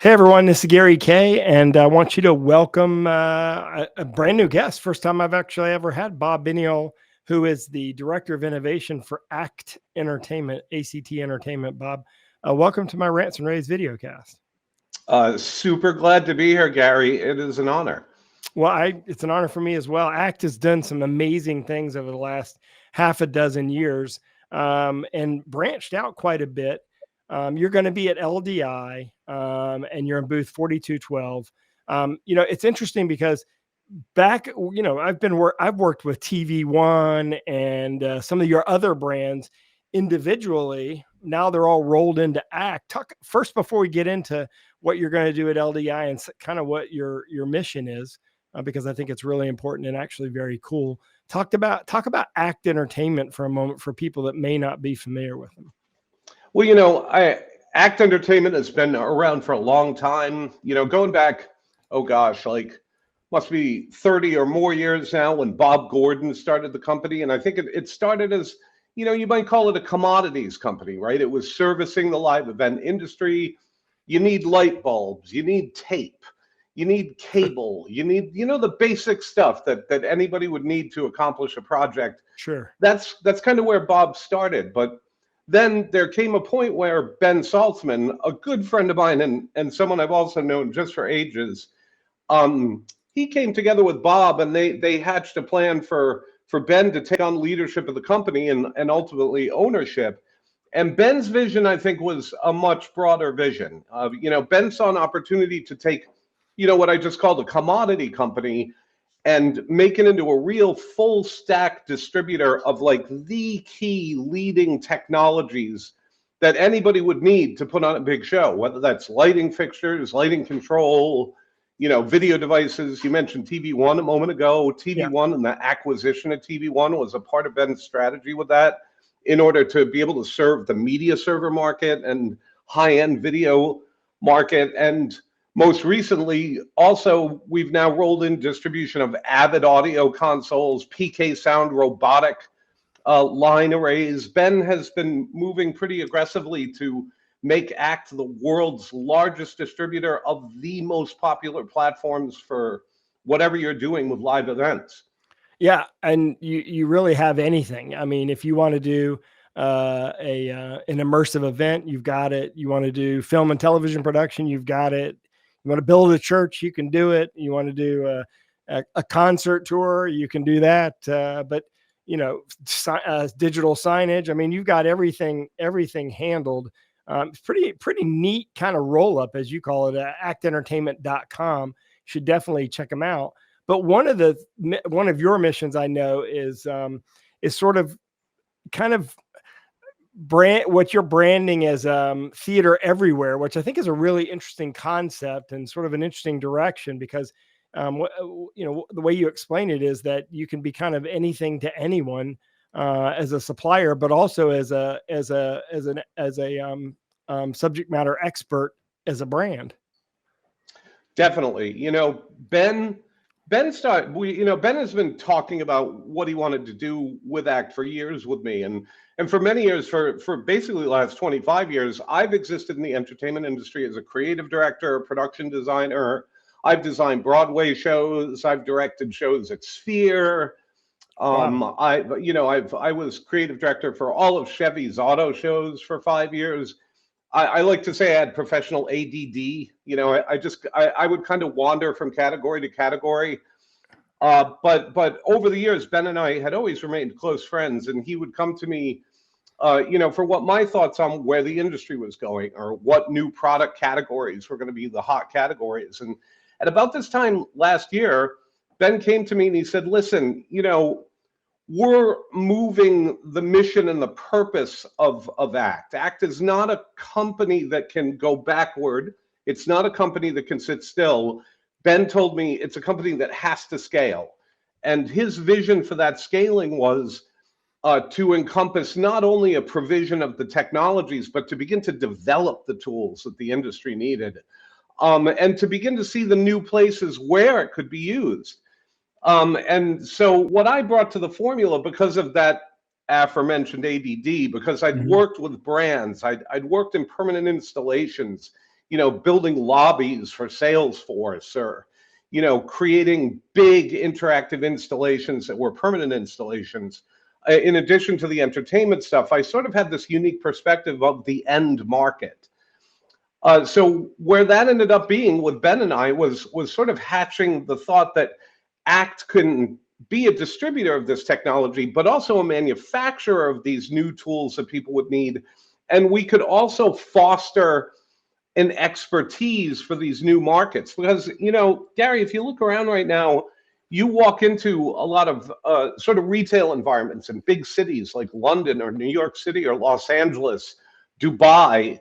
Hey everyone, this is Gary Kay, and I want you to welcome a brand new guest. First time I've actually ever had Bob Bonniol, who is the Director of Innovation for ACT Entertainment, ACT Entertainment. Bob, welcome to my Rants and Raves videocast. Super glad to be here, Gary. It is an honor. Well, it's an honor for me as well. ACT has done some amazing things over the last half a dozen years and branched out quite a bit. You're going to be at LDI and you're in booth 4212. It's interesting because I've worked with TV One and some of your other brands individually. Now they're all rolled into ACT. Talk first before we get into what you're going to do at LDI and kind of what your mission is, because I think it's really important and actually very cool. Talk about ACT Entertainment for a moment for people that may not be familiar with them. Well, ACT Entertainment has been around for a long time. Going back, oh gosh, like must be 30 or more years now when Bob Gordon started the company. And I think it started as, you might call it a commodities company, right? It was servicing the live event industry. You need light bulbs, you need tape, you need cable, you need, the basic stuff that anybody would need to accomplish a project. Sure. That's kind of where Bob started. But then there came a point where Ben Saltzman, a good friend of mine and someone I've also known just for ages, he came together with Bob and they hatched a plan for Ben to take on leadership of the company and ultimately ownership. And Ben's vision, I think, was a much broader vision. Ben saw an opportunity to take, what I just called a commodity company and make it into a real full stack distributor of like the key leading technologies that anybody would need to put on a big show, whether that's lighting fixtures, lighting control, video devices. You mentioned TV One a moment ago. TV One and the acquisition of TV One was a part of Ben's strategy with that in order to be able to serve the media server market and high-end video market. And most recently, also, we've now rolled in distribution of Avid audio consoles, PK Sound robotic line arrays. Ben has been moving pretty aggressively to make ACT the world's largest distributor of the most popular platforms for whatever you're doing with live events. Yeah, and you really have anything. I mean, if you want to do an immersive event, you've got it. You want to do film and television production, you've got it. You want to build a church, you can do it. You want to do a concert tour, you can do that. But digital signage. I mean, you've got everything handled. It's pretty neat kind of roll up, as you call it. ActEntertainment.com. Should definitely check them out. But one of your missions, I know, is sort of kind of what you're branding as theater everywhere, which I think is a really interesting concept and sort of an interesting direction, because the way you explain it is that you can be kind of anything to anyone as a supplier, but also as a subject matter expert as a brand. Definitely. Ben has been talking about what he wanted to do with ACT for years with me. And for many years, for basically the last 25 years, I've existed in the entertainment industry as a creative director, a production designer. I've designed Broadway shows. I've directed shows at Sphere. Wow. I was creative director for all of Chevy's auto shows for 5 years. I like to say I had professional ADD. I would kind of wander from category to category. But over the years, Ben and I had always remained close friends, and he would come to me, for what my thoughts on where the industry was going or what new product categories were going to be the hot categories. And at about this time last year, Ben came to me and he said, listen, we're moving the mission and the purpose of ACT. ACT is not a company that can go backward. It's not a company that can sit still. Ben told me it's a company that has to scale. And his vision for that scaling was to encompass not only a provision of the technologies, but to begin to develop the tools that the industry needed, and to begin to see the new places where it could be used. And so what I brought to the formula, because of that aforementioned ADD, because I'd worked with brands, I'd worked in permanent installations, building lobbies for Salesforce, or, creating big interactive installations that were permanent installations. In addition to the entertainment stuff, I sort of had this unique perspective of the end market. So where that ended up being with Ben and I was sort of hatching the thought that ACT can be a distributor of this technology, but also a manufacturer of these new tools that people would need. And we could also foster an expertise for these new markets. Because, Gary, if you look around right now, you walk into a lot of sort of retail environments in big cities like London or New York City or Los Angeles, Dubai.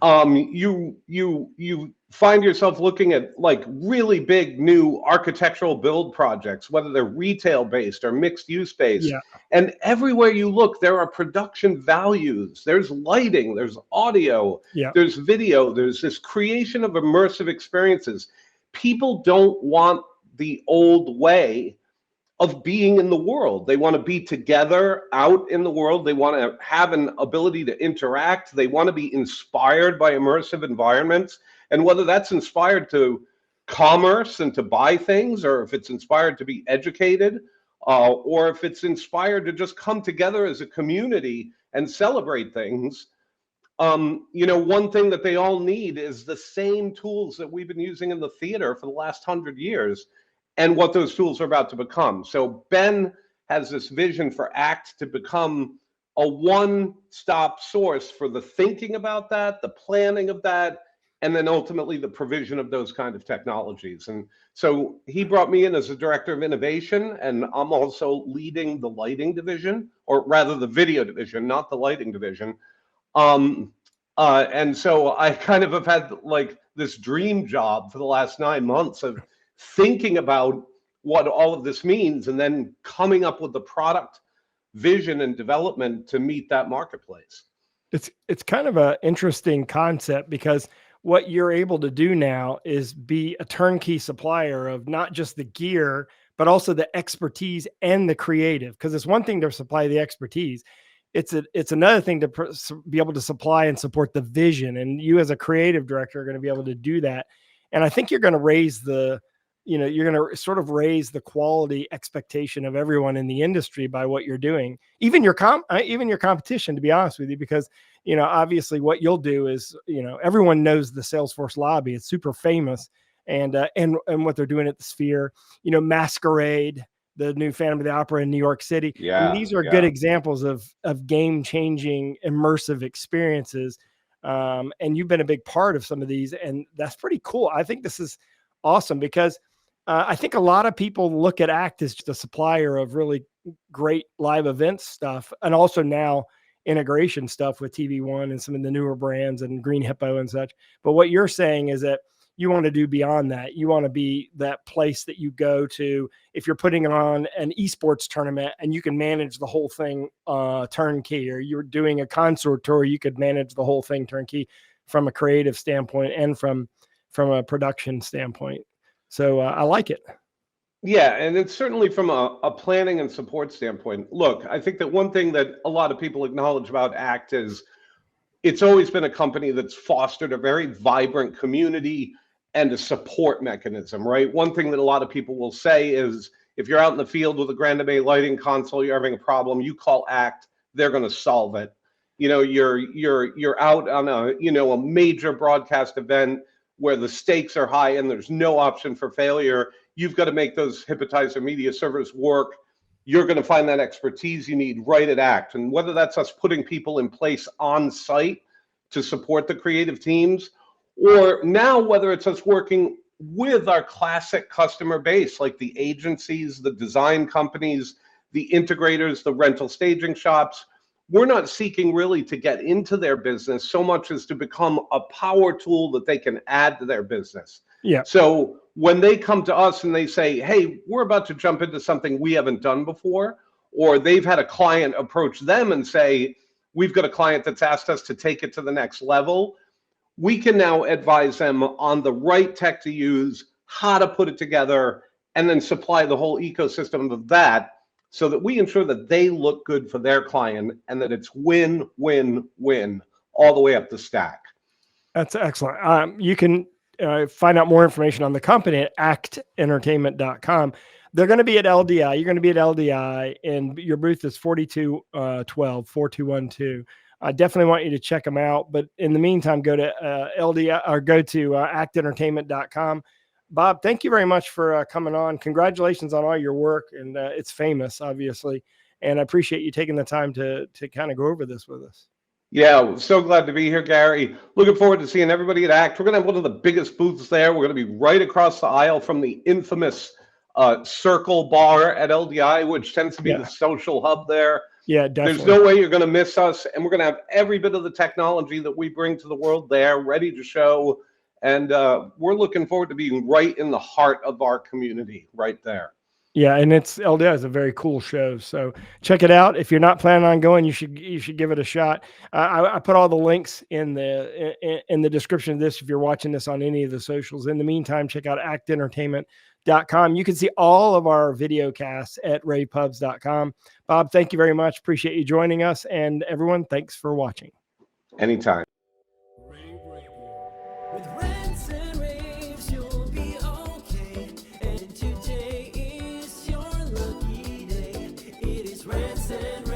You find yourself looking at like really big new architectural build projects, whether they're retail based or mixed use based. Yeah. And everywhere you look, there are production values. There's lighting, there's audio, Yeah. there's video, there's this creation of immersive experiences. People don't want the old way of being in the world. They want to be together out in the world. They want to have an ability to interact. They want to be inspired by immersive environments. And whether that's inspired to commerce and to buy things, or if it's inspired to be educated, or if it's inspired to just come together as a community and celebrate things, one thing that they all need is the same tools that we've been using in the theater for the last 100 years. And what those tools are about to become. So Ben has this vision for ACT to become a one-stop source for the thinking about that, the planning of that, and then ultimately the provision of those kind of technologies. And so he brought me in as a director of innovation, and I'm also leading the lighting division, or rather the video division, not the lighting division. And so I kind of have had like this dream job for the last 9 months of thinking about what all of this means and then coming up with the product vision and development to meet that marketplace. It's kind of an interesting concept, because what you're able to do now is be a turnkey supplier of not just the gear, but also the expertise and the creative. Because it's one thing to supply the expertise. It's another thing to be able to supply and support the vision. And you as a creative director are going to be able to do that. And I think you're going to raise you're going to sort of raise the quality expectation of everyone in the industry by what you're doing, even your competition, to be honest with you, because, obviously what you'll do is, everyone knows the Salesforce lobby. It's super famous, and what they're doing at the Sphere, Masquerade, the new Phantom of the Opera in New York City. Yeah. And these are good examples of game changing immersive experiences. And you've been a big part of some of these, and that's pretty cool. I think this is awesome, because I think a lot of people look at ACT as just a supplier of really great live events stuff, and also now integration stuff with TV One and some of the newer brands and Green Hippo and such. But what you're saying is that you want to do beyond that. You want to be that place that you go to if you're putting on an esports tournament and you can manage the whole thing turnkey, or you're doing a concert tour, you could manage the whole thing turnkey from a creative standpoint and from a production standpoint. So I like it. Yeah, and it's certainly from a planning and support standpoint. Look, I think that one thing that a lot of people acknowledge about ACT is it's always been a company that's fostered a very vibrant community and a support mechanism, right? One thing that a lot of people will say is if you're out in the field with a Grande Bay lighting console, you're having a problem, you call ACT, they're going to solve it. You're out on a major broadcast event where the stakes are high and there's no option for failure. You've got to make those hypnotizer media servers work. You're going to find that expertise you need right at ACT. And whether that's us putting people in place on site to support the creative teams, or now whether it's us working with our classic customer base, like the agencies, the design companies, the integrators, the rental staging shops, we're not seeking really to get into their business so much as to become a power tool that they can add to their business. Yeah. So when they come to us and they say, hey, we're about to jump into something we haven't done before, or they've had a client approach them and say, we've got a client that's asked us to take it to the next level, we can now advise them on the right tech to use, how to put it together, and then supply the whole ecosystem of that, so that we ensure that they look good for their client and that it's win, win, win all the way up the stack. That's excellent. You can find out more information on the company at actentertainment.com. They're going to be at LDI. You're going to be at LDI, and your booth is 4212. I definitely want you to check them out. But in the meantime, go to LDI or go to actentertainment.com. Bob, thank you very much for coming on. Congratulations on all your work, and it's famous, obviously. And I appreciate you taking the time to kind of go over this with us. Yeah, so glad to be here, Gary. Looking forward to seeing everybody at ACT. We're going to have one of the biggest booths there. We're going to be right across the aisle from the infamous Circle Bar at LDI, which tends to be the social hub there. Yeah, definitely. There's no way you're going to miss us. And we're going to have every bit of the technology that we bring to the world there ready to show. And we're looking forward to being right in the heart of our community right there. Yeah, and LDI is a very cool show, so check it out. If you're not planning on going, you should give it a shot. I put all the links in the description of this if you're watching this on any of the socials. In the meantime, check out actentertainment.com. You can see all of our video casts at ravepubs.com. Bob, thank you very much. Appreciate you joining us, and everyone, thanks for watching. Anytime. With rants and raves, you'll be okay. And today is your lucky day. It is rants and raves.